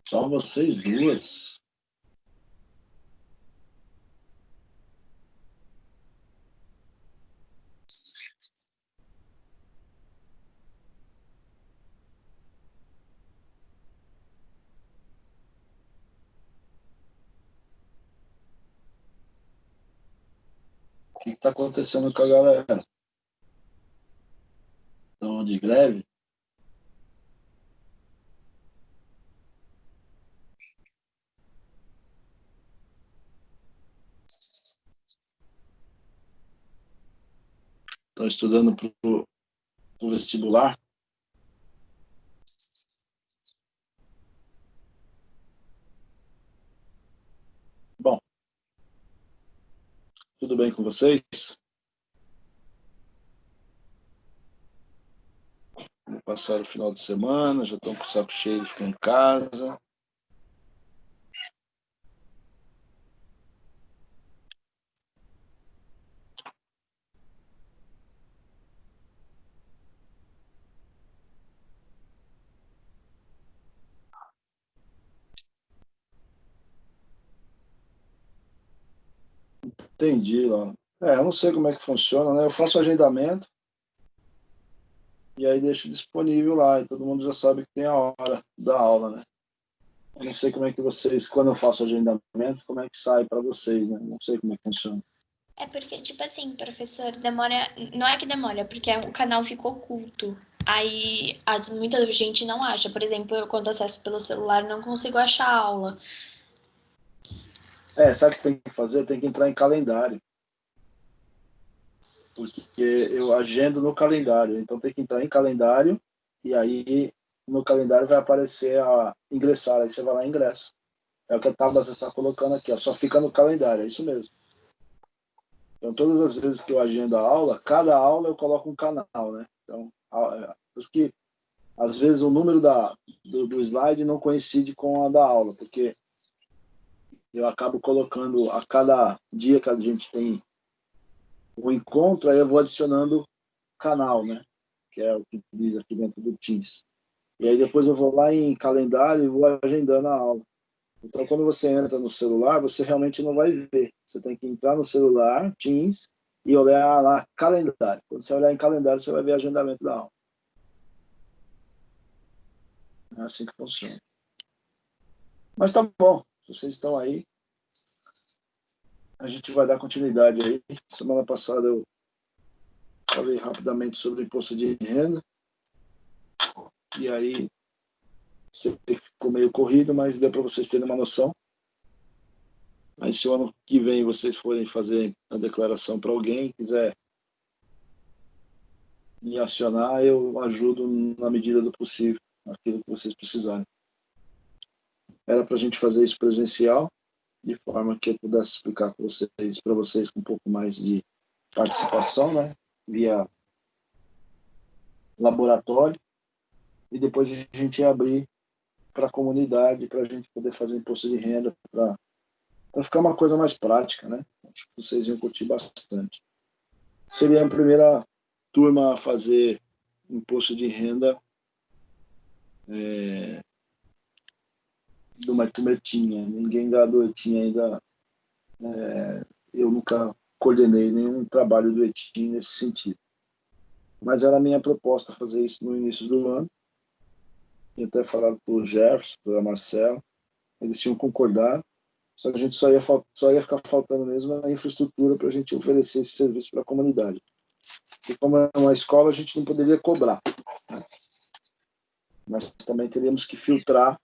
Só vocês duas. O que está acontecendo com a galera? Estão de greve? Estão estudando para o vestibular? Bom, tudo bem com vocês? Passaram o final de semana, já estão com o saco cheio de ficar em casa. Entendi, lá. Eu não sei como é que funciona, né? Eu faço agendamento e aí deixo disponível lá, e todo mundo já sabe que tem a hora da aula, né? Eu não sei como é que vocês, quando eu faço agendamento, como é que sai para vocês, né? Não sei como é que funciona. É porque, tipo assim, professor, demora. Não é que demora, é porque o canal ficou oculto. Aí muita gente não acha. Por exemplo, eu, quando acesso pelo celular, não consigo achar a aula. Sabe o que tem que fazer? Tem que entrar em calendário. Porque eu agendo no calendário. Então tem que entrar em calendário e aí no calendário vai aparecer a ingressar. Aí você vai lá e ingressa. É o que a Tabata está colocando aqui, ó. Só fica no calendário, é isso mesmo. Então todas as vezes que eu agendo a aula, cada aula eu coloco um canal, né? Então, por isso que às vezes o número do slide não coincide com a da aula, porque eu acabo colocando a cada dia que a gente tem um encontro, aí eu vou adicionando canal, né? Que é o que diz aqui dentro do Teams. E aí depois eu vou lá em calendário e vou agendando a aula. Então, quando você entra no celular, você realmente não vai ver. Você tem que entrar no celular, Teams, e olhar lá calendário. Quando você olhar em calendário, você vai ver o agendamento da aula. É assim que funciona. Mas tá bom, vocês estão aí. A gente vai dar continuidade aí. Semana passada eu falei rapidamente sobre o imposto de renda. E aí você ficou meio corrido, mas deu para vocês terem uma noção. Mas se o ano que vem vocês forem fazer a declaração para alguém, quiser me acionar, eu ajudo na medida do possível, aquilo que vocês precisarem. Era para a gente fazer isso presencial, de forma que eu pudesse explicar para vocês com um pouco mais de participação, né? Via laboratório, e depois a gente ia abrir para a comunidade, para a gente poder fazer imposto de renda, para ficar uma coisa mais prática, né? Acho que vocês iam curtir bastante. Seria a primeira turma a fazer imposto de renda de uma turmetinha. Ninguém do ETIM ainda. Eu nunca coordenei nenhum trabalho do ETIM nesse sentido. Mas era a minha proposta fazer isso no início do ano. E até falado para o Jefferson, para a Marcela, eles tinham concordado. Só que a gente só ia ficar faltando mesmo a infraestrutura para a gente oferecer esse serviço para a comunidade. E como é uma escola, a gente não poderia cobrar. Né? Mas também teríamos que filtrar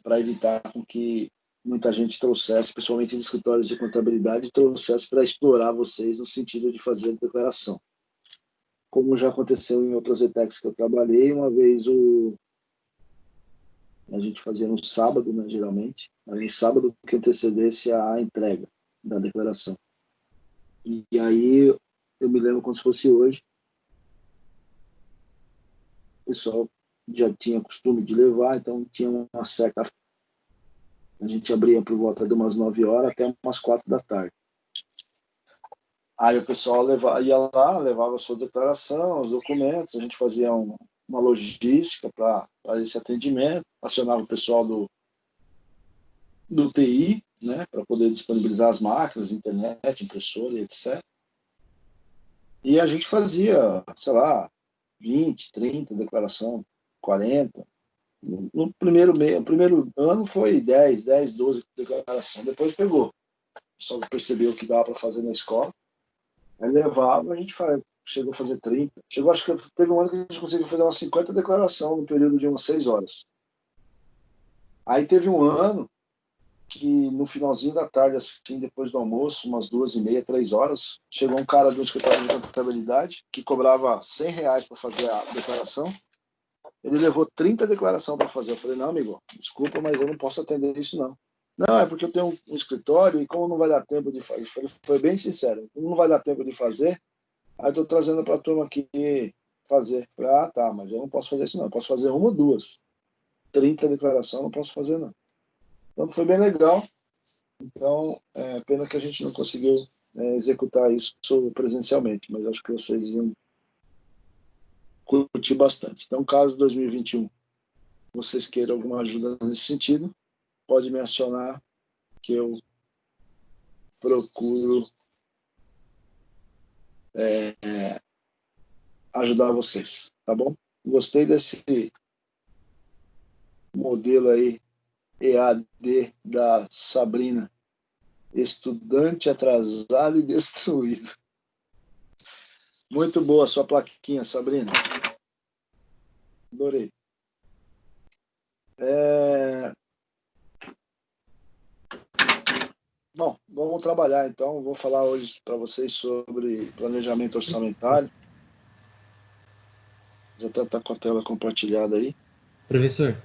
para evitar que muita gente trouxesse, principalmente de escritórios de contabilidade, trouxesse para explorar vocês no sentido de fazer declaração. Como já aconteceu em outras ETECs que eu trabalhei, uma vez a gente fazia no sábado, né, geralmente, mas no sábado que antecedesse a entrega da declaração. E aí eu me lembro como se fosse hoje, o pessoal já tinha costume de levar, então tinha uma certa A gente abria por volta de umas 9 horas até umas 4 da tarde. Aí o pessoal ia lá, levava a sua declaração, os documentos, a gente fazia uma logística para esse atendimento, acionava o pessoal do TI, né, para poder disponibilizar as máquinas, internet, impressora e etc. E a gente fazia, sei lá, 20, 30 declaração, 40. No primeiro ano foi 12 declaração. Depois pegou. Só percebeu que dava para fazer na escola. Aí levava, a gente chegou a fazer 30. Acho que teve um ano que a gente conseguiu fazer umas 50 declarações no período de umas 6 horas. Aí teve um ano que no finalzinho da tarde, assim, depois do almoço, umas 2h30, 3 horas, chegou um cara do escritório de contabilidade que cobrava R$ 100 para fazer a declaração. Ele levou 30 declarações para fazer. Eu falei, não, amigo, desculpa, mas eu não posso atender isso, não. Não, é porque eu tenho um escritório e como não vai dar tempo de fazer, foi bem sincero, como não vai dar tempo de fazer, aí eu estou trazendo para a turma aqui fazer. Eu falei, ah, tá, mas eu não posso fazer isso, não. Eu posso fazer uma ou duas. 30 declarações eu não posso fazer, não. Então foi bem legal. Então, pena que a gente não conseguiu executar isso presencialmente, mas acho que vocês iam curtir bastante. Então, caso 2021 vocês queiram alguma ajuda nesse sentido, pode me acionar que eu procuro ajudar vocês, tá bom? Gostei desse modelo aí, EAD da Sabrina, estudante atrasado e destruído. Muito boa a sua plaquinha, Sabrina. Adorei. Bom, vamos trabalhar então. Vou falar hoje para vocês sobre planejamento orçamentário. Já está com a tela compartilhada aí. Professor,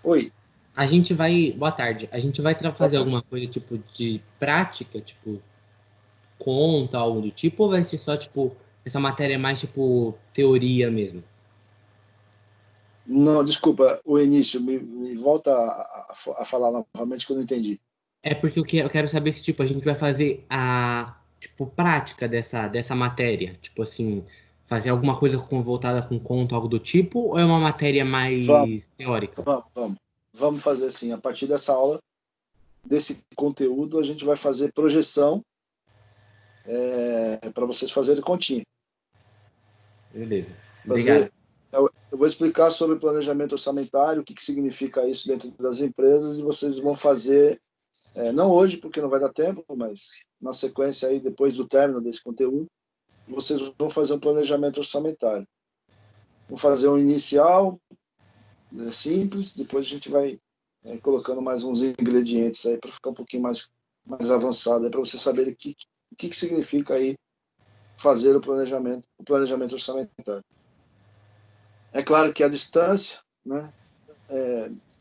Oi. a gente vai. Boa tarde. A gente vai fazer alguma coisa tipo de prática, tipo conta, algo do tipo, ou vai ser só tipo essa matéria é mais tipo teoria mesmo? Não, desculpa, o início, me volta a falar novamente que eu não entendi. É porque eu quero saber se tipo a gente vai fazer a tipo prática dessa matéria, tipo assim, fazer alguma coisa voltada com conta, algo do tipo, ou é uma matéria Vamos, mais teórica? vamos fazer assim. A partir dessa aula, desse conteúdo, a gente vai fazer projeção para vocês fazerem continha. Beleza. Obrigado. Fazer, eu vou explicar sobre planejamento orçamentário, o que significa isso dentro das empresas, e vocês vão fazer, não hoje, porque não vai dar tempo, mas na sequência aí, depois do término desse conteúdo, vocês vão fazer um planejamento orçamentário. Vão fazer um inicial, simples, depois a gente vai colocando mais uns ingredientes aí para ficar um pouquinho mais avançado, para vocês saberem o que significa aí fazer o planejamento orçamentário. É claro que a distância, né,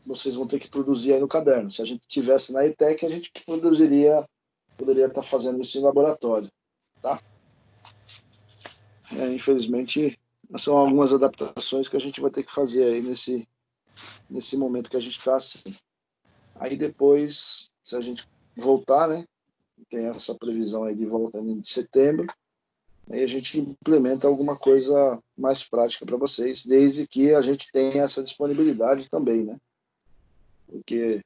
vocês vão ter que produzir aí no caderno. Se a gente tivesse na ETEC, a gente poderia estar fazendo isso em laboratório, tá? Infelizmente, são algumas adaptações que a gente vai ter que fazer aí nesse momento que a gente está assim. Aí depois, se a gente voltar, né, tem essa previsão aí de volta em setembro, aí a gente implementa alguma coisa mais prática para vocês, desde que a gente tenha essa disponibilidade também, né? Porque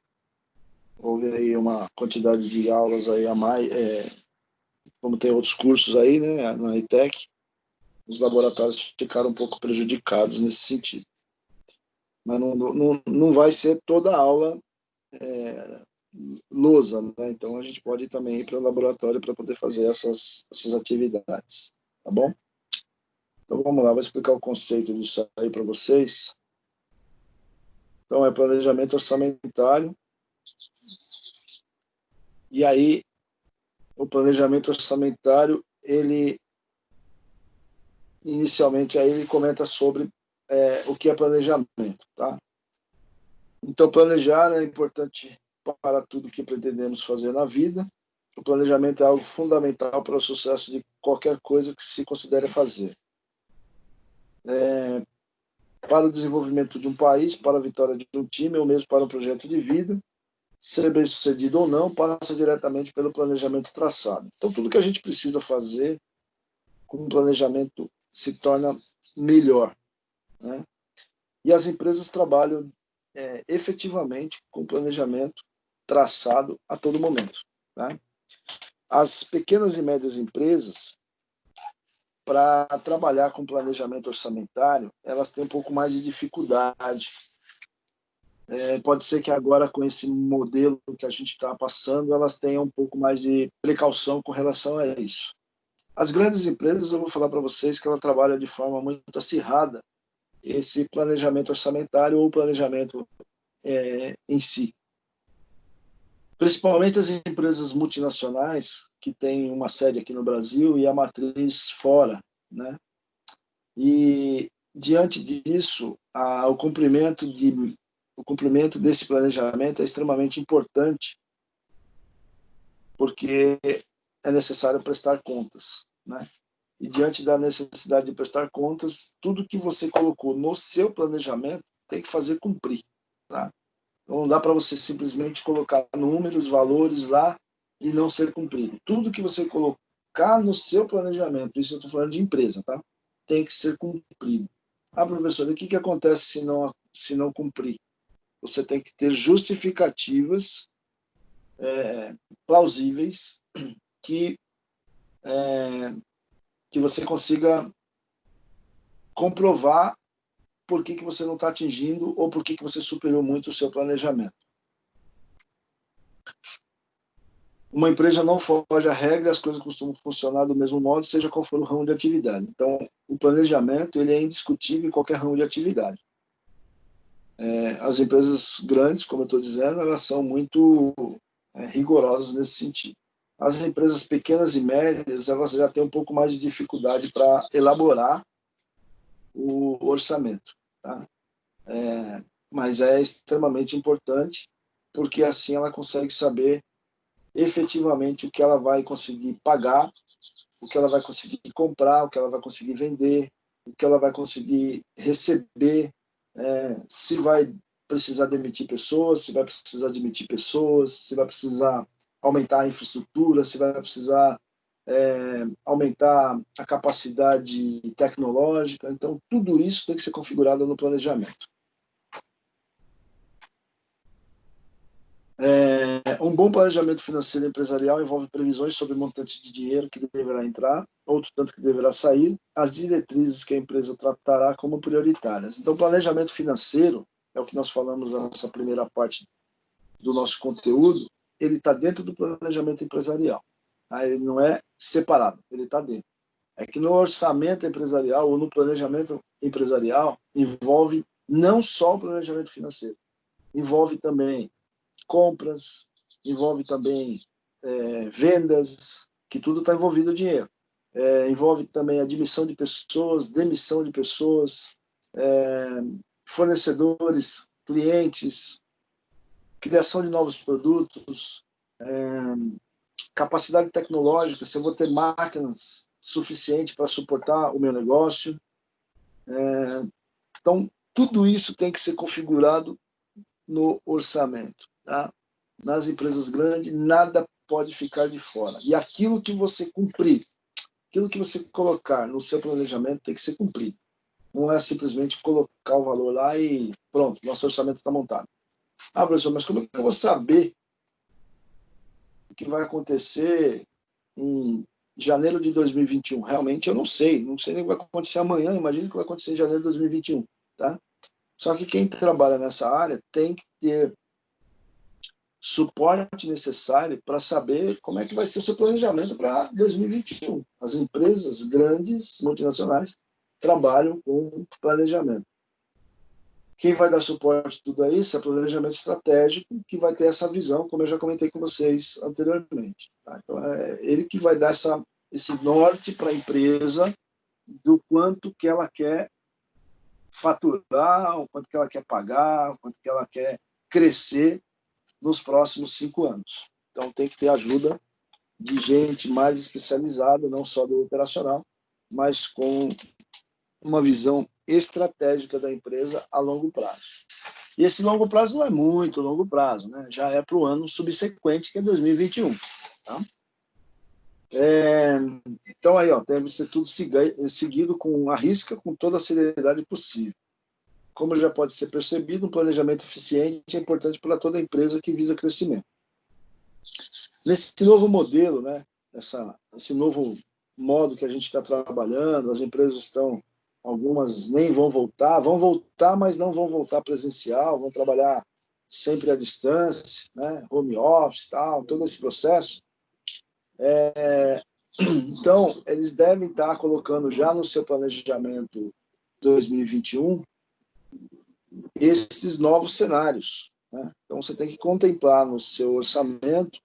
houve aí uma quantidade de aulas aí a mais, como tem outros cursos aí, né, na ITEC, os laboratórios ficaram um pouco prejudicados nesse sentido. Mas não vai ser toda a aula lousa, né? Então a gente pode também ir para o laboratório para poder fazer essas atividades, tá bom? Então vamos lá, vou explicar o conceito disso aí para vocês. Então é planejamento orçamentário. E aí o planejamento orçamentário, ele inicialmente aí ele comenta sobre o que é planejamento, tá? Então planejar é importante para tudo que pretendemos fazer na vida. O planejamento é algo fundamental para o sucesso de qualquer coisa que se considere fazer. Para o desenvolvimento de um país, para a vitória de um time, ou mesmo para um projeto de vida, ser bem-sucedido ou não passa diretamente pelo planejamento traçado. Então, tudo que a gente precisa fazer com um planejamento se torna melhor, né? E as empresas trabalham efetivamente com planejamento traçado a todo momento, tá? As pequenas e médias empresas, para trabalhar com planejamento orçamentário, elas têm um pouco mais de dificuldade. Pode ser que agora, com esse modelo que a gente está passando, elas tenham um pouco mais de precaução com relação a isso. As grandes empresas, eu vou falar para vocês que ela trabalha de forma muito acirrada esse planejamento orçamentário ou planejamento em si. Principalmente as empresas multinacionais, que têm uma sede aqui no Brasil e a matriz fora, né? E, diante disso, o cumprimento desse planejamento é extremamente importante, porque é necessário prestar contas, né? E, diante da necessidade de prestar contas, tudo que você colocou no seu planejamento tem que fazer cumprir, tá? Não dá para você simplesmente colocar números, valores lá e não ser cumprido. Tudo que você colocar no seu planejamento, isso eu estou falando de empresa, tá? Tem que ser cumprido. Ah, professor, e o que acontece se não cumprir? Você tem que ter justificativas plausíveis que você consiga comprovar por que você não está atingindo ou por que você superou muito o seu planejamento. Uma empresa não foge à regra, as coisas costumam funcionar do mesmo modo, seja qual for o ramo de atividade. Então, o planejamento ele é indiscutível em qualquer ramo de atividade. As empresas grandes, como eu estou dizendo, elas são muito rigorosas nesse sentido. As empresas pequenas e médias, elas já têm um pouco mais de dificuldade para elaborar o orçamento, tá? Mas é extremamente importante, porque assim ela consegue saber efetivamente o que ela vai conseguir pagar, o que ela vai conseguir comprar, o que ela vai conseguir vender, o que ela vai conseguir receber, se vai precisar demitir pessoas, se vai precisar demitir pessoas, se vai precisar aumentar a infraestrutura, se vai precisar aumentar a capacidade tecnológica. Então, tudo isso tem que ser configurado no planejamento. Um bom planejamento financeiro empresarial envolve previsões sobre o montante de dinheiro que deverá entrar, outro tanto que deverá sair, as diretrizes que a empresa tratará como prioritárias. Então, planejamento financeiro, é o que nós falamos nessa primeira parte do nosso conteúdo, ele está dentro do planejamento empresarial. Ele não é separado, ele está dentro. É que no orçamento empresarial ou no planejamento empresarial envolve não só o planejamento financeiro, envolve também compras, envolve também vendas, que tudo está envolvido o dinheiro. Envolve também admissão de pessoas, demissão de pessoas, fornecedores, clientes, criação de novos produtos, capacidade tecnológica, se eu vou ter máquinas suficientes para suportar o meu negócio. Então, tudo isso tem que ser configurado no orçamento. Tá? Nas empresas grandes, nada pode ficar de fora. E aquilo que você cumprir, aquilo que você colocar no seu planejamento tem que ser cumprido. Não é simplesmente colocar o valor lá e pronto, nosso orçamento está montado. Ah, professor, mas como é que eu vou saber o que vai acontecer em janeiro de 2021? Realmente eu não sei nem o que vai acontecer amanhã, imagina o que vai acontecer em janeiro de 2021. Tá? Só que quem trabalha nessa área tem que ter suporte necessário para saber como é que vai ser o seu planejamento para 2021. As empresas grandes, multinacionais, trabalham com planejamento. Quem vai dar suporte a tudo isso é planejamento estratégico, que vai ter essa visão, como eu já comentei com vocês anteriormente. Tá? Então, é ele que vai dar esse norte para a empresa do quanto que ela quer faturar, o quanto que ela quer pagar, o quanto que ela quer crescer nos próximos 5 anos. Então, tem que ter ajuda de gente mais especializada, não só do operacional, mas com uma visão estratégica da empresa a longo prazo. E esse longo prazo não é muito longo prazo, né? Já é para o ano subsequente, que é 2021. Tá? Então, aí, ó, deve ser tudo seguido com a risca, com toda a seriedade possível. Como já pode ser percebido, um planejamento eficiente é importante para toda empresa que visa crescimento. Nesse novo modelo, né, esse novo modo que a gente está trabalhando, as empresas estão, algumas nem vão voltar, mas não vão voltar presencial, vão trabalhar sempre à distância, né, home office, tal, todo esse processo. Então, eles devem estar colocando já no seu planejamento 2021 esses novos cenários, né? Então, você tem que contemplar no seu orçamento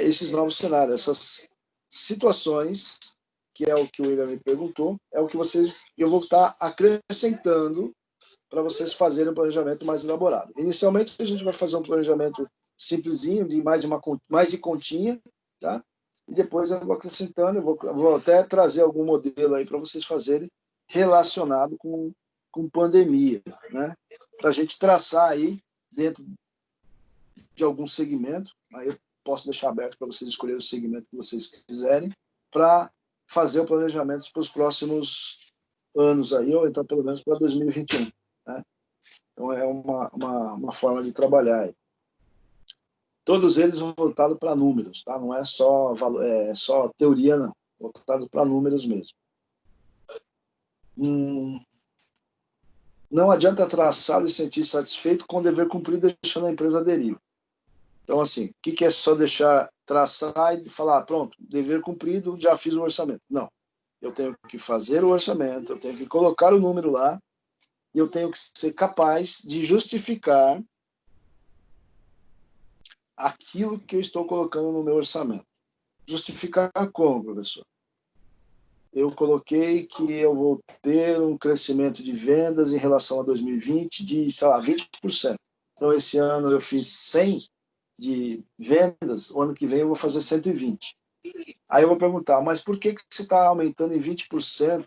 esses novos cenários, essas situações, que é o que o William me perguntou, é o que eu vou estar acrescentando para vocês fazerem um planejamento mais elaborado. Inicialmente, a gente vai fazer um planejamento simplesinho, de mais de continha, tá? E depois eu vou acrescentando, eu vou até trazer algum modelo aí para vocês fazerem relacionado com pandemia, né? Para a gente traçar aí dentro de algum segmento, aí eu posso deixar aberto para vocês escolherem o segmento que vocês quiserem, para fazer o planejamento para os próximos anos aí, ou então pelo menos para 2021, né? Então é uma forma de trabalhar aí. Todos eles voltados para números, tá? Não é só teoria, não. Voltado para números mesmo. Não adianta traçar e sentir satisfeito com o dever cumprido deixando a empresa à deriva. Então, assim, o que é só deixar traçar e falar, pronto, dever cumprido, já fiz o orçamento? Não. Eu tenho que fazer o orçamento, eu tenho que colocar o número lá, e eu tenho que ser capaz de justificar aquilo que eu estou colocando no meu orçamento. Justificar como, professor? Eu coloquei que eu vou ter um crescimento de vendas em relação a 2020 de, sei lá, 20%. Então, esse ano eu fiz 100 de vendas, o ano que vem eu vou fazer 120. Aí eu vou perguntar, mas por que você está aumentando em 20%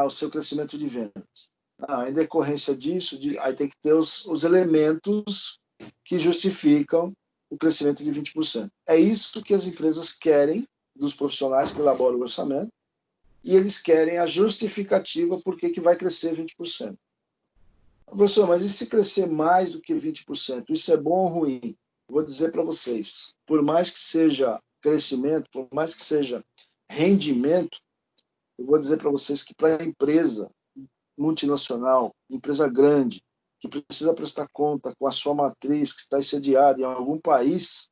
o seu crescimento de vendas? Em decorrência disso, aí tem que ter os elementos que justificam o crescimento de 20%. É isso que as empresas querem dos profissionais que elaboram o orçamento, e eles querem a justificativa por que vai crescer 20%. Professor, mas e se crescer mais do que 20%? Isso é bom ou ruim? Vou dizer para vocês, por mais que seja crescimento, por mais que seja rendimento, eu vou dizer para vocês que para a empresa multinacional, empresa grande, que precisa prestar conta com a sua matriz, que está sediada em algum país,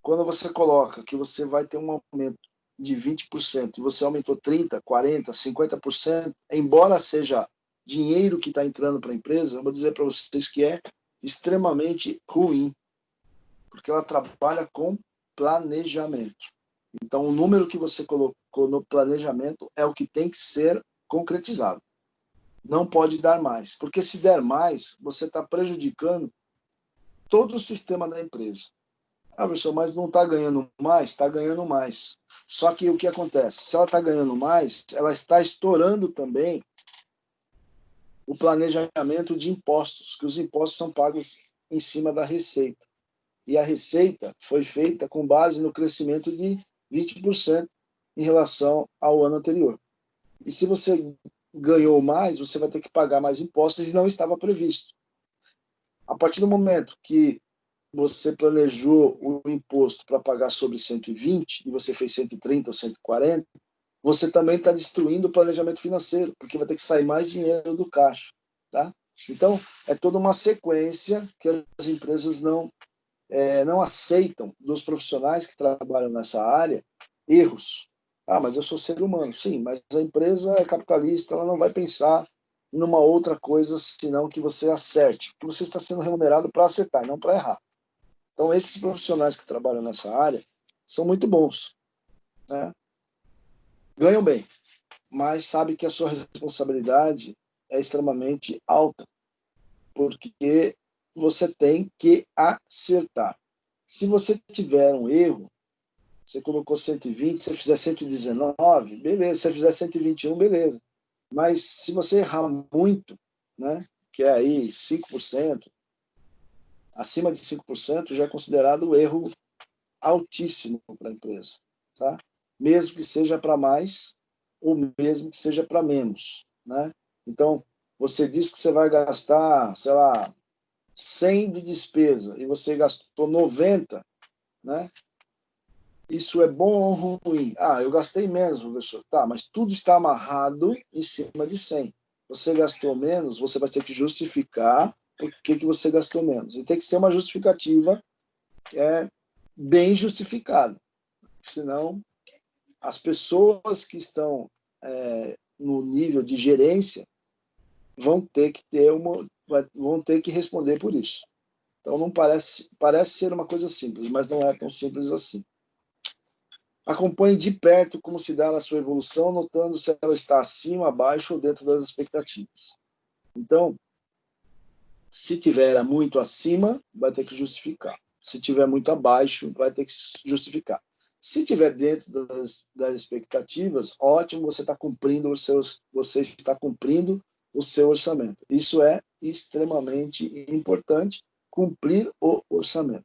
quando você coloca que você vai ter um aumento de 20% e você aumentou 30%, 40%, 50%, embora seja dinheiro que está entrando para a empresa, eu vou dizer para vocês que é extremamente ruim, porque ela trabalha com planejamento. Então, o número que você colocou no planejamento é o que tem que ser concretizado. Não pode dar mais, porque se der mais, você está prejudicando todo o sistema da empresa. Professor, mas não está ganhando mais? Está ganhando mais. Só que o que acontece? Se ela está ganhando mais, ela está estourando também o planejamento de impostos, que os impostos são pagos em cima da receita. E a receita foi feita com base no crescimento de 20% em relação ao ano anterior. E se você ganhou mais, você vai ter que pagar mais impostos e não estava previsto. A partir do momento que você planejou o imposto para pagar sobre 120 e você fez 130 ou 140, você também está destruindo o planejamento financeiro, porque vai ter que sair mais dinheiro do caixa. Tá? Então, é toda uma sequência que as empresas não aceitam dos profissionais que trabalham nessa área erros. Mas eu sou ser humano. Sim, mas a empresa é capitalista, ela não vai pensar numa outra coisa senão que você acerte, porque você está sendo remunerado para acertar, não para errar. Então, esses profissionais que trabalham nessa área são muito bons, né? Ganham bem, mas sabe que a sua responsabilidade é extremamente alta, porque você tem que acertar. Se você tiver um erro, você colocou 120, se você fizer 119, beleza. Se você fizer 121, beleza. Mas se você errar muito, né, que é aí 5%, acima de 5% já é considerado erro altíssimo para a empresa, tá? Mesmo que seja para mais ou mesmo que seja para menos, né? Então, você diz que você vai gastar, sei lá, 100 de despesa e você gastou 90, né? Isso é bom ou ruim? Ah, eu gastei menos, professor. Tá, mas tudo está amarrado em cima de 100. Você gastou menos, você vai ter que justificar por que você gastou menos. E tem que ser uma justificativa bem justificada. Senão, as pessoas que estão no nível de gerência vão ter que responder por isso. Então, não parece ser uma coisa simples, mas não é tão simples assim. Acompanhe de perto como se dá na sua evolução, notando se ela está acima, abaixo ou dentro das expectativas. Então, se tiver muito acima, vai ter que justificar. Se tiver muito abaixo, vai ter que justificar. Se tiver dentro das expectativas, ótimo, você está cumprindo o seu orçamento. Isso é extremamente importante, cumprir o orçamento.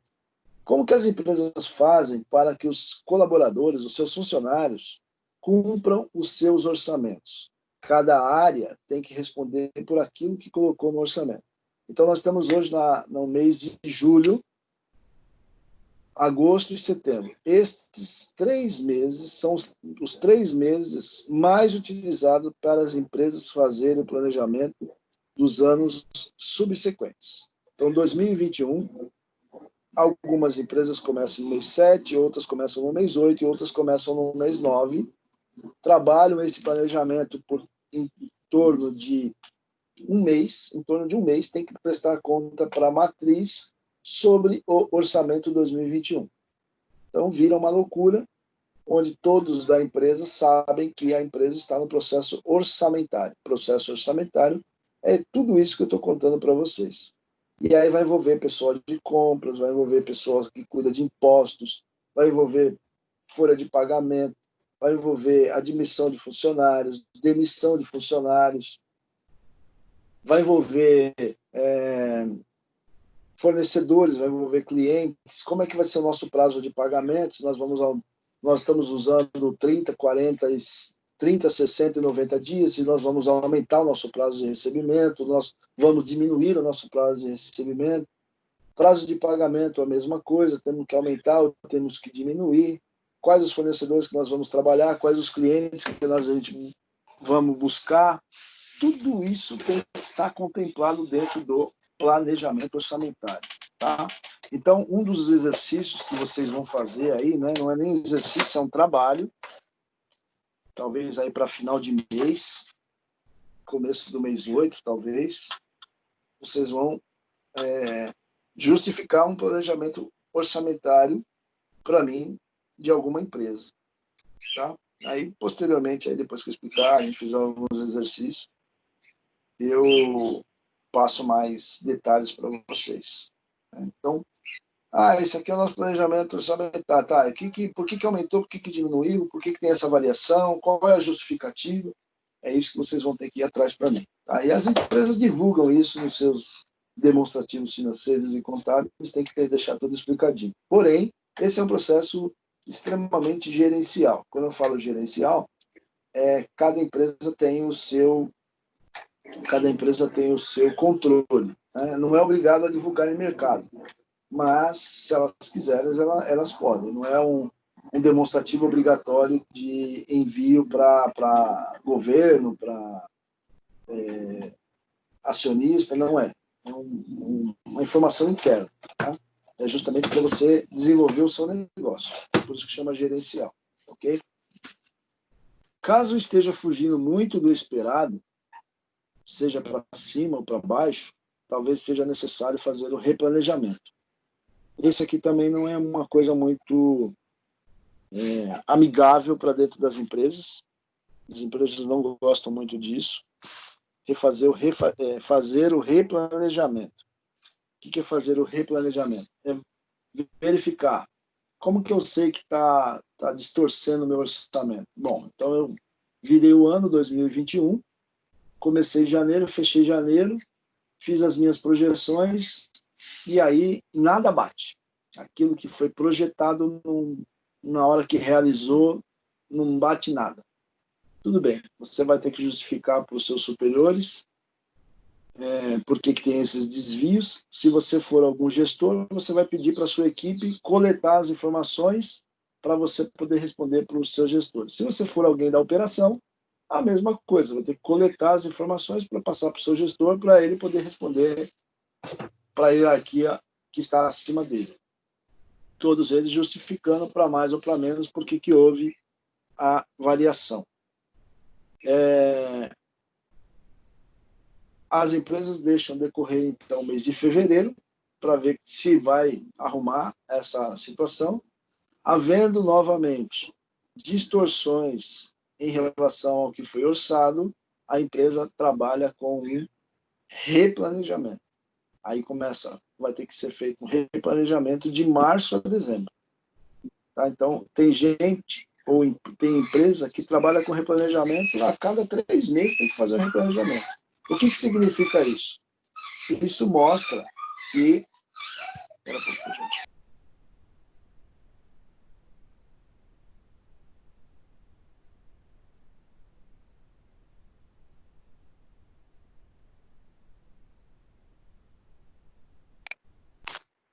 Como que as empresas fazem para que os colaboradores, os seus funcionários, cumpram os seus orçamentos? Cada área tem que responder por aquilo que colocou no orçamento. Então, nós estamos hoje no mês de julho, agosto e setembro. Estes 3 meses são os 3 meses mais utilizados para as empresas fazerem o planejamento dos anos subsequentes. Então, 2021, algumas empresas começam no mês 7, outras começam no mês 8 e outras começam no mês 9. Trabalham esse planejamento em torno de um mês, tem que prestar conta para a matriz sobre o orçamento 2021. Então, vira uma loucura, onde todos da empresa sabem que a empresa está no processo orçamentário. Processo orçamentário é tudo isso que eu estou contando para vocês. E aí vai envolver pessoal de compras, vai envolver pessoal que cuida de impostos, vai envolver folha de pagamento, vai envolver admissão de funcionários, demissão de funcionários, vai envolver fornecedores, vai envolver clientes, como é que vai ser o nosso prazo de pagamentos, nós estamos usando 30, 60 e 90 dias, e nós vamos aumentar o nosso prazo de recebimento, nós vamos diminuir o nosso prazo de recebimento, prazo de pagamento a mesma coisa, temos que aumentar ou temos que diminuir, quais os fornecedores que nós vamos trabalhar, quais os clientes que nós vamos buscar, tudo isso tem que estar contemplado dentro do planejamento orçamentário, tá? Então, um dos exercícios que vocês vão fazer aí, né, não é nem exercício, é um trabalho, talvez aí para final de mês, começo do mês 8, talvez, vocês vão justificar um planejamento orçamentário para mim de alguma empresa, tá? Aí, posteriormente, aí depois que eu explicar, a gente fizer alguns exercícios, eu passo mais detalhes para vocês. Então, esse aqui é o nosso planejamento orçamentário. Tá, por que aumentou, por que diminuiu, por que tem essa variação, qual é a justificativa? É isso que vocês vão ter que ir atrás para mim. Tá? E as empresas divulgam isso nos seus demonstrativos financeiros e contábeis, tem que deixar tudo explicadinho. Porém, esse é um processo extremamente gerencial. Quando eu falo gerencial, cada empresa tem o seu controle, né? Não é obrigado a divulgar em mercado, mas se elas quiserem, elas podem. Não é um demonstrativo obrigatório de envio para governo, para acionista, não é. É uma informação interna, tá? É justamente para você desenvolver o seu negócio. Por isso que chama gerencial, ok? Caso esteja fugindo muito do esperado, seja para cima ou para baixo, talvez seja necessário fazer o replanejamento. Esse aqui também não é uma coisa muito amigável para dentro das empresas. As empresas não gostam muito disso. Fazer o replanejamento. O que é fazer o replanejamento? É verificar como que eu sei que está distorcendo o meu orçamento. Bom, então eu virei o ano 2021, comecei em janeiro, fechei janeiro, fiz as minhas projeções e aí nada bate. Aquilo que foi projetado na hora que realizou, não bate nada. Tudo bem, você vai ter que justificar para os seus superiores por que tem esses desvios. Se você for algum gestor, você vai pedir para a sua equipe coletar as informações para você poder responder para os seus gestores. Se você for alguém da operação, a mesma coisa, vai ter que coletar as informações para passar para o seu gestor, para ele poder responder para a hierarquia que está acima dele. Todos eles justificando para mais ou para menos por que houve a variação. As empresas deixam decorrer, então, o mês de fevereiro, para ver se vai arrumar essa situação. Havendo, novamente, distorções em relação ao que foi orçado, a empresa trabalha com um replanejamento. Aí vai ter que ser feito um replanejamento de março a dezembro. Tá? Então, tem gente ou tem empresa que trabalha com replanejamento a cada 3 meses tem que fazer um replanejamento. O que significa isso? Isso mostra que... Espera um pouquinho, gente.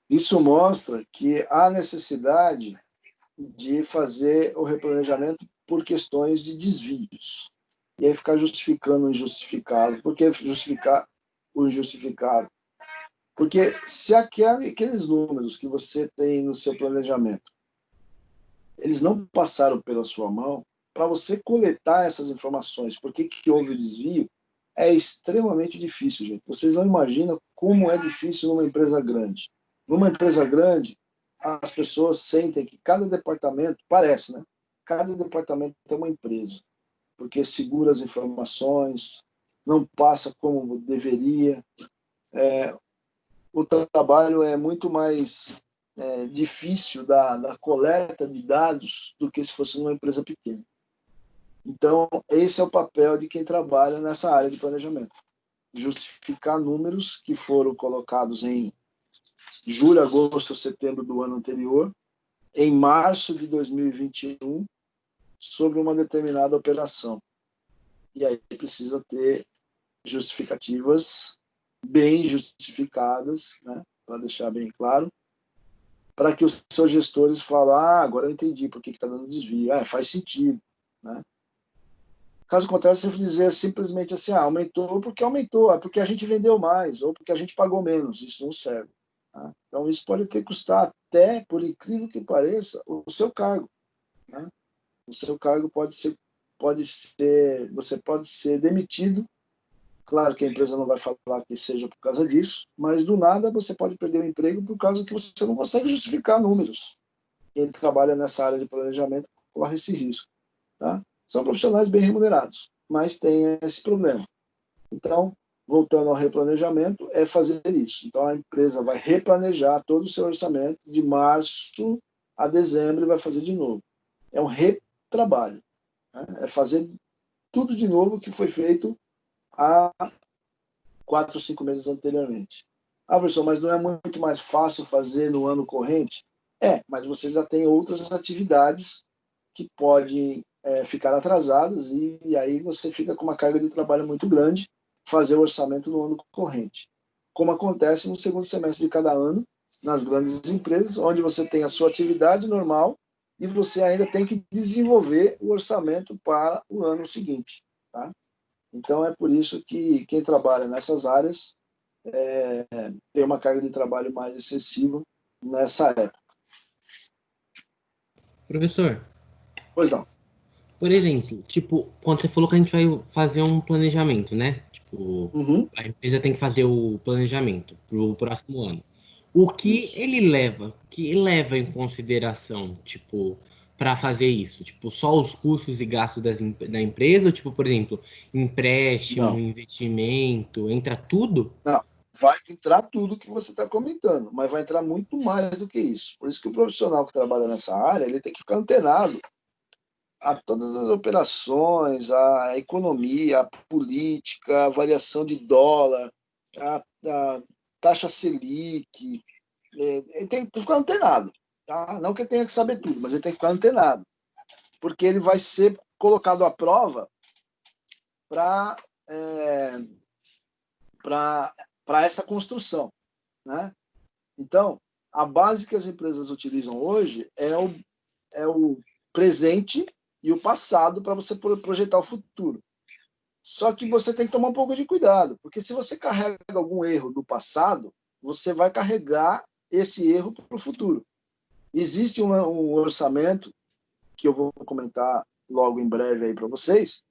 Isso mostra que há necessidade de fazer o replanejamento por questões de desvios. E aí ficar justificando o injustificável. Por que justificar o injustificável? Porque se aqueles números que você tem no seu planejamento, eles não passaram pela sua mão, para você coletar essas informações, por que houve o desvio, é extremamente difícil, gente. Vocês não imaginam como é difícil numa empresa grande. Numa empresa grande, as pessoas sentem que cada departamento, parece, né? Cada departamento é uma empresa, porque segura as informações, não passa como deveria. O trabalho é muito mais difícil da coleta de dados do que se fosse numa empresa pequena. Então, esse é o papel de quem trabalha nessa área de planejamento. Justificar números que foram colocados em julho, agosto, setembro do ano anterior, em março de 2021, sobre uma determinada operação. E aí precisa ter justificativas bem justificadas, né, para deixar bem claro, para que os seus gestores falem, agora eu entendi por que está dando desvio, faz sentido. Né? Caso contrário, você dizer simplesmente assim, aumentou, é porque a gente vendeu mais, ou porque a gente pagou menos, isso não serve. Tá? Então, isso pode ter custar até, por incrível que pareça, o seu cargo. Né? O seu cargo você pode ser demitido. Claro que a empresa não vai falar que seja por causa disso, mas do nada você pode perder o emprego por causa que você não consegue justificar números. Quem trabalha nessa área de planejamento corre esse risco. Tá? São profissionais bem remunerados, mas tem esse problema. Então, voltando ao replanejamento, é fazer isso. Então, a empresa vai replanejar todo o seu orçamento de março a dezembro e vai fazer de novo. É um retrabalho. Né? É fazer tudo de novo que foi feito há 4 ou 5 meses anteriormente. Professor, mas não é muito mais fácil fazer no ano corrente? Mas você já tem outras atividades que podem ficar atrasadas e aí você fica com uma carga de trabalho muito grande fazer o orçamento no ano corrente. Como acontece no segundo semestre de cada ano, nas grandes empresas, onde você tem a sua atividade normal e você ainda tem que desenvolver o orçamento para o ano seguinte. Tá? Então, é por isso que quem trabalha nessas áreas tem uma carga de trabalho mais excessiva nessa época. Professor, Pois não. por exemplo, tipo, quando você falou que a gente vai fazer um planejamento, né? Tipo, a empresa tem que fazer o planejamento para o próximo ano. O que ele leva em consideração, tipo, para fazer isso? Tipo, só os custos e gastos da empresa? Ou, tipo, por exemplo, empréstimo, investimento, entra tudo? Não, vai entrar tudo que você está comentando, mas vai entrar muito mais do que isso. Por isso que o profissional que trabalha nessa área, ele tem que ficar antenado a todas as operações, a economia, a política, a variação de dólar, a taxa Selic, ele tem que ficar antenado. Tá? Não que ele tenha que saber tudo, mas ele tem que ficar antenado, porque ele vai ser colocado à prova para essa construção, né? Então, a base que as empresas utilizam hoje é o presente e o passado para você projetar o futuro. Só que você tem que tomar um pouco de cuidado, porque se você carrega algum erro do passado, você vai carregar esse erro para o futuro. Existe um orçamento, que eu vou comentar logo em breve aí para vocês,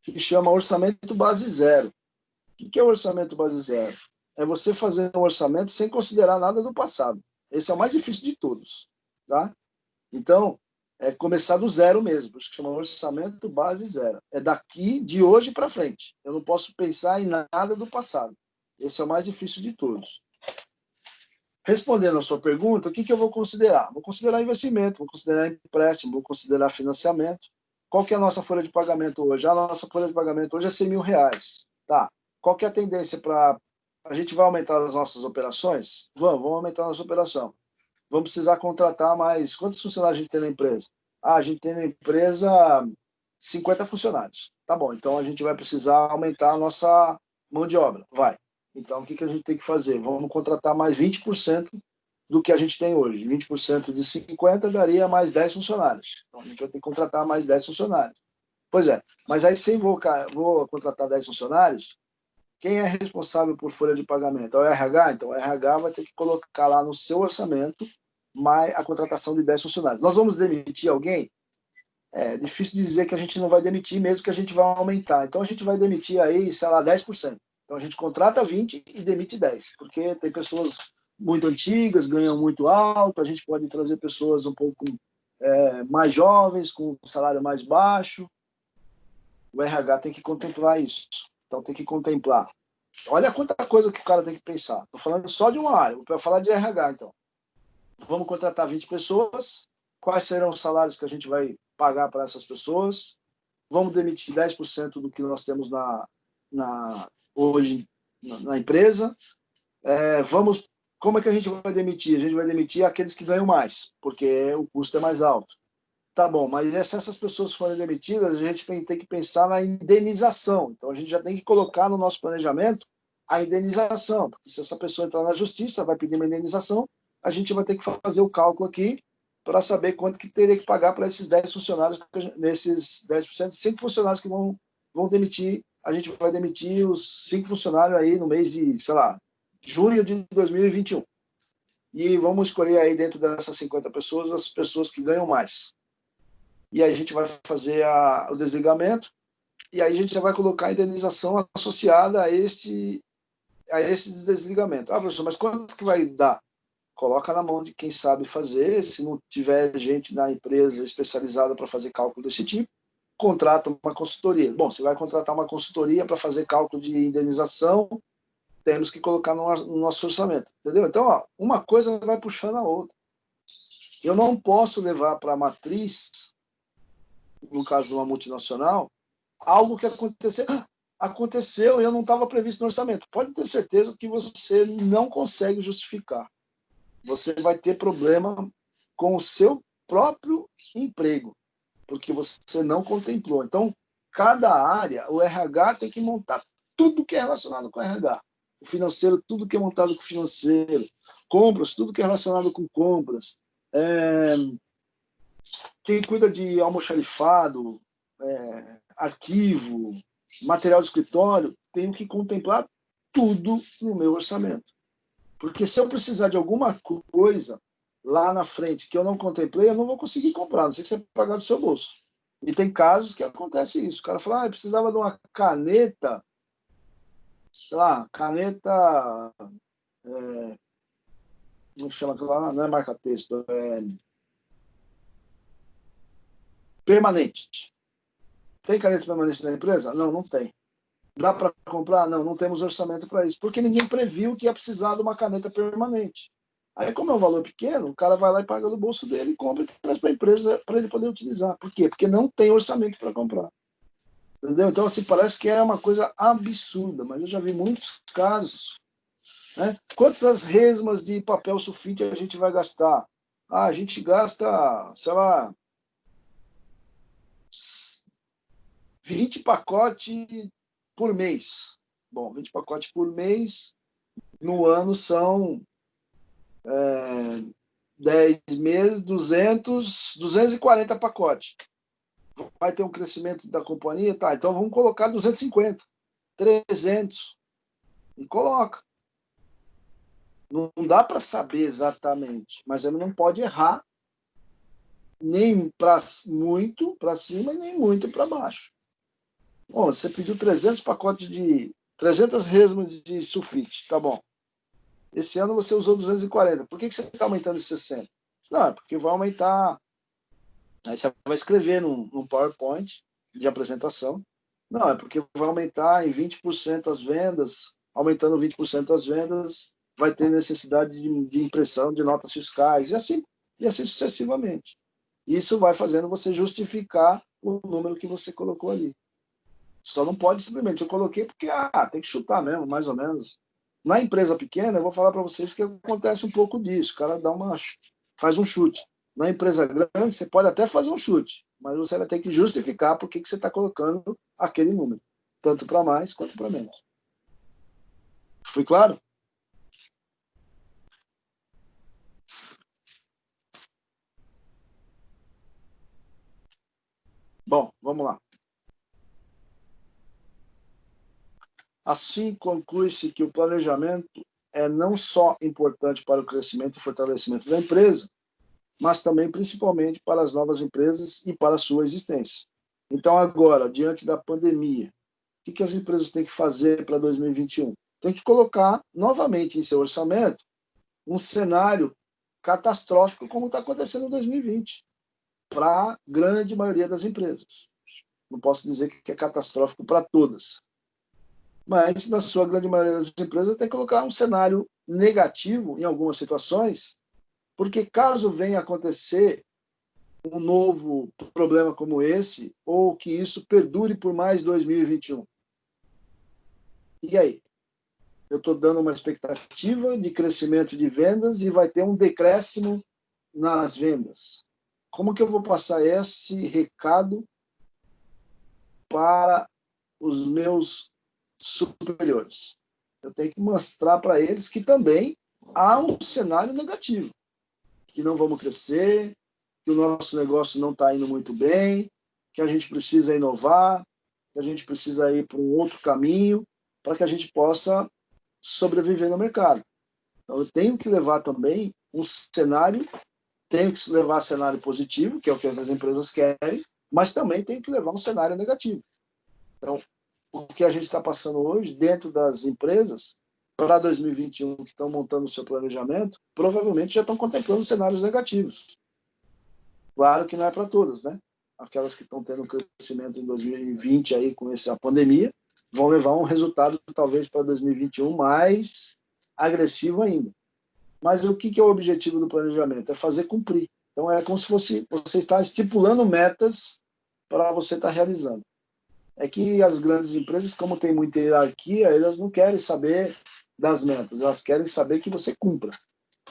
que chama orçamento base zero. O que é o orçamento base zero? É você fazer um orçamento sem considerar nada do passado. Esse é o mais difícil de todos, tá? Então, é começar do zero mesmo, por isso que chama orçamento base zero. É daqui, de hoje para frente. Eu não posso pensar em nada do passado. Esse é o mais difícil de todos. Respondendo a sua pergunta, o que eu vou considerar? Vou considerar investimento, vou considerar empréstimo, vou considerar financiamento. Qual que é a nossa folha de pagamento hoje? A nossa folha de pagamento hoje é R$100 mil. Tá. Qual que é a tendência para... A gente vai aumentar as nossas operações? Vamos aumentar a nossa operação. Vamos precisar contratar mais... Quantos funcionários a gente tem na empresa? A gente tem na empresa 50 funcionários. Tá bom, então a gente vai precisar aumentar a nossa mão de obra. Vai. Então, o que a gente tem que fazer? Vamos contratar mais 20% do que a gente tem hoje. 20% de 50 daria mais 10 funcionários. Então, a gente vai ter que contratar mais 10 funcionários. Pois é, mas aí se vou contratar 10 funcionários, quem é responsável por folha de pagamento? É o RH? Então, o RH vai ter que colocar lá no seu orçamento mais a contratação de 10 funcionários. Nós vamos demitir alguém? É difícil dizer que a gente não vai demitir, mesmo que a gente vá aumentar. Então, a gente vai demitir aí, sei lá, 10%. Então, a gente contrata 20 e demite 10, porque tem pessoas muito antigas, ganham muito alto, a gente pode trazer pessoas um pouco mais jovens, com um salário mais baixo. O RH tem que contemplar isso. Então, tem que contemplar. Olha quanta coisa que o cara tem que pensar. Estou falando só de uma área, vou falar de RH, então. Vamos contratar 20 pessoas, quais serão os salários que a gente vai pagar para essas pessoas? Vamos demitir 10% do que nós temos hoje na empresa. Como é que a gente vai demitir? A gente vai demitir aqueles que ganham mais, porque o custo é mais alto. Tá bom, mas se essas pessoas forem demitidas, a gente tem que pensar na indenização. Então, a gente já tem que colocar no nosso planejamento a indenização, porque se essa pessoa entrar na justiça, vai pedir uma indenização, a gente vai ter que fazer o cálculo aqui para saber quanto que teria que pagar para esses 10 funcionários, nesses 10%, 5 funcionários que vão demitir. A gente vai demitir os 5 funcionários aí no mês de, sei lá, junho de 2021. E vamos escolher aí dentro dessas 50 pessoas as pessoas que ganham mais. E aí a gente vai fazer o desligamento, e aí a gente já vai colocar a indenização associada a esse desligamento. Ah, professor, mas quanto que vai dar? Coloca na mão de quem sabe fazer. Se não tiver gente na empresa especializada para fazer cálculo desse tipo, contrata uma consultoria. Bom, você vai contratar uma consultoria para fazer cálculo de indenização, temos que colocar no nosso orçamento, entendeu? Então, ó, uma coisa vai puxando a outra. Eu não posso levar para a matriz, no caso de uma multinacional, algo que aconteceu e eu não estava previsto no orçamento. Pode ter certeza que você não consegue justificar. Você vai ter problema com o seu próprio emprego, porque você não contemplou. Então, cada área, o RH tem que montar tudo que é relacionado com o RH. O financeiro, tudo que é montado com o financeiro. Compras, tudo que é relacionado com compras. Quem cuida de almoxarifado, arquivo, material de escritório, tenho que contemplar tudo no meu orçamento. Porque se eu precisar de alguma coisa lá na frente que eu não contemplei, eu não vou conseguir comprar, não sei que você pagar do seu bolso. E tem casos que acontece isso. O cara fala, eu precisava de uma caneta, sei lá, caneta... como chama aquilo lá? Não é marca-texto, permanente. Tem caneta permanente na empresa? Não, não tem. Dá para comprar? Não, não temos orçamento para isso. Porque ninguém previu que ia precisar de uma caneta permanente. Aí, como é um valor pequeno, o cara vai lá e paga do bolso dele, compra e traz para a empresa para ele poder utilizar. Por quê? Porque não tem orçamento para comprar. Entendeu? Então, assim, parece que é uma coisa absurda, mas eu já vi muitos casos. Né? Quantas resmas de papel sulfite a gente vai gastar? Ah, a gente gasta, sei lá, 20 pacotes por mês. Bom, 20 pacotes por mês, no ano são 10 meses, 240 pacotes. Vai ter um crescimento da companhia? Tá, então vamos colocar 250, 300 e coloca. Não dá para saber exatamente, mas ele não pode errar nem para muito para cima e nem muito para baixo. Bom, você pediu 300 pacotes de 300 resmas de sulfite, tá bom. Esse ano você usou 240. Por que você está aumentando esse 60? Não, é porque vai aumentar. Aí você vai escrever num PowerPoint de apresentação. Não, é porque vai aumentar em 20% as vendas. Aumentando 20% as vendas, vai ter necessidade de impressão de notas fiscais, e assim sucessivamente. Isso vai fazendo você justificar o número que você colocou ali. Só não pode simplesmente, eu coloquei porque tem que chutar mesmo, mais ou menos. Na empresa pequena, eu vou falar para vocês que acontece um pouco disso. O cara faz um chute. Na empresa grande, você pode até fazer um chute, mas você vai ter que justificar por que você está colocando aquele número, tanto para mais quanto para menos. Foi claro? Bom, vamos lá. Assim, conclui-se que o planejamento é não só importante para o crescimento e fortalecimento da empresa, mas também principalmente para as novas empresas e para a sua existência. Então, agora, diante da pandemia, o que as empresas têm que fazer para 2021? Tem que colocar novamente em seu orçamento um cenário catastrófico como está acontecendo em 2020, para a grande maioria das empresas. Não posso dizer que é catastrófico para todas, mas na sua grande maioria das empresas tem que colocar um cenário negativo em algumas situações, porque caso venha acontecer um novo problema como esse, ou que isso perdure por mais 2021. E aí? Eu estou dando uma expectativa de crescimento de vendas e vai ter um decréscimo nas vendas. Como que eu vou passar esse recado para os meus superiores? Eu tenho que mostrar para eles que também há um cenário negativo, que não vamos crescer, que o nosso negócio não está indo muito bem, que a gente precisa inovar, que a gente precisa ir para um outro caminho, para que a gente possa sobreviver no mercado. Então, eu tenho que levar também um cenário, tenho que levar cenário positivo, que é o que as empresas querem, mas também tenho que levar um cenário negativo. Então, o que a gente está passando hoje dentro das empresas, para 2021, que estão montando o seu planejamento, provavelmente já estão contemplando cenários negativos. Claro que não é para todas, né? Aquelas que estão tendo crescimento em 2020 aí com essa pandemia, vão levar um resultado talvez para 2021 mais agressivo ainda. Mas o que é o objetivo do planejamento? É fazer cumprir. Então é como se fosse você está estipulando metas para você estar realizando. É que as grandes empresas, como tem muita hierarquia, elas não querem saber das metas, elas querem saber que você cumpra.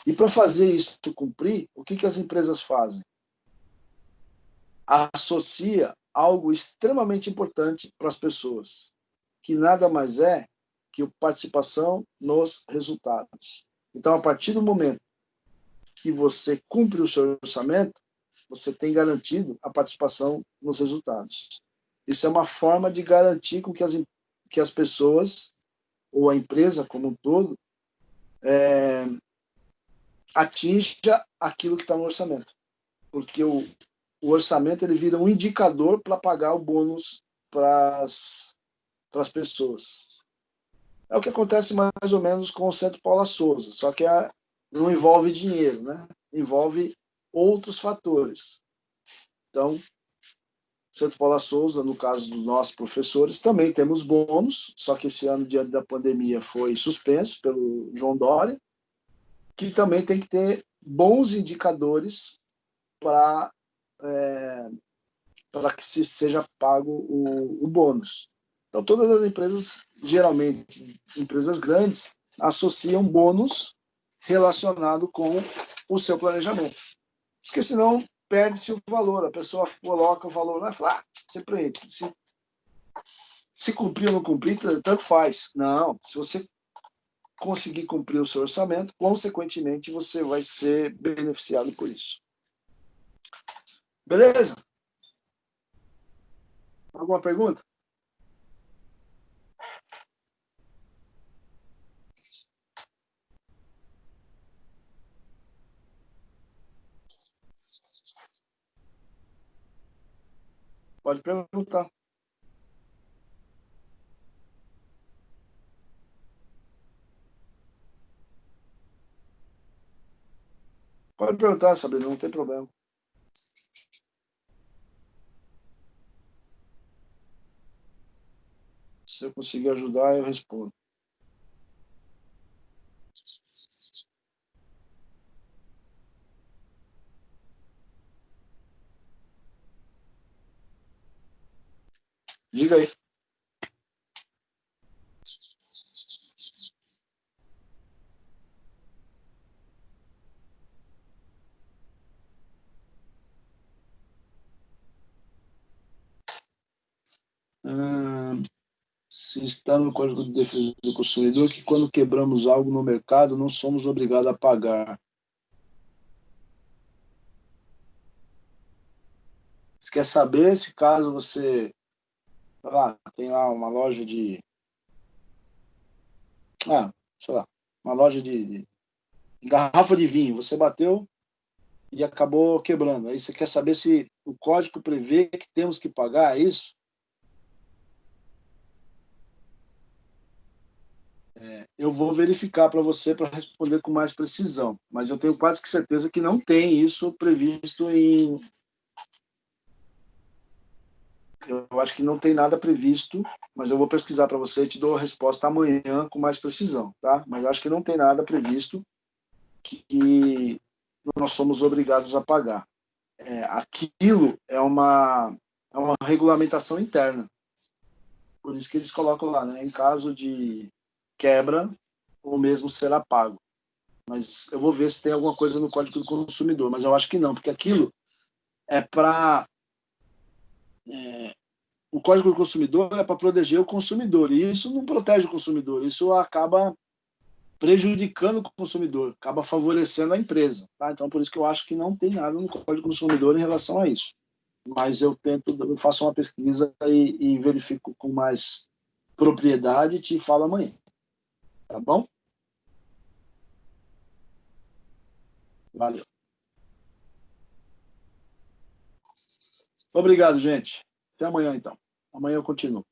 E para fazer isso cumprir, o que as empresas fazem? Associa algo extremamente importante para as pessoas, que nada mais é que a participação nos resultados. Então, a partir do momento que você cumpre o seu orçamento, você tem garantido a participação nos resultados. Isso é uma forma de garantir com que as pessoas, ou a empresa como um todo, atinja aquilo que está no orçamento. Porque o orçamento ele vira um indicador para pagar o bônus para as pessoas. É o que acontece mais ou menos com o Centro Paula Souza, só que não envolve dinheiro, né? Envolve outros fatores. Então, Centro Paula Souza, no caso dos nossos professores, também temos bônus, só que esse ano, diante da pandemia, foi suspenso pelo João Dória, que também tem que ter bons indicadores para para que se seja pago o bônus. Então, todas as empresas, geralmente, empresas grandes, associam bônus relacionado com o seu planejamento. Porque senão perde-se o valor. A pessoa coloca o valor lá e fala, sempre se cumprir ou não cumprir, tanto faz. Não, se você conseguir cumprir o seu orçamento, consequentemente você vai ser beneficiado por isso. Beleza? Alguma pergunta? Pode perguntar. Pode perguntar, Sabrina, não tem problema. Se eu conseguir ajudar, eu respondo. Diga aí. Se está no Código de Defesa do Consumidor que quando quebramos algo no mercado, não somos obrigados a pagar. Você quer saber se caso você tem lá uma loja de... sei lá, uma loja de garrafa de vinho, você bateu e acabou quebrando. Aí você quer saber se o código prevê que temos que pagar, é isso? Eu vou verificar para você para responder com mais precisão, mas eu tenho quase que certeza que não tem isso previsto em... Eu acho que não tem nada previsto, mas eu vou pesquisar para você e te dou a resposta amanhã com mais precisão, tá? Mas eu acho que não tem nada previsto que nós somos obrigados a pagar. Aquilo é uma regulamentação interna. Por isso que eles colocam lá, né? Em caso de quebra, o mesmo será pago. Mas eu vou ver se tem alguma coisa no Código do Consumidor, mas eu acho que não, porque aquilo é para... o Código do Consumidor é para proteger o consumidor, e isso não protege o consumidor, isso acaba prejudicando o consumidor, acaba favorecendo a empresa. Tá? Então, por isso que eu acho que não tem nada no Código do Consumidor em relação a isso. Mas eu faço uma pesquisa e verifico com mais propriedade e te falo amanhã. Tá bom? Valeu. Obrigado, gente. Até amanhã, então. Amanhã eu continuo.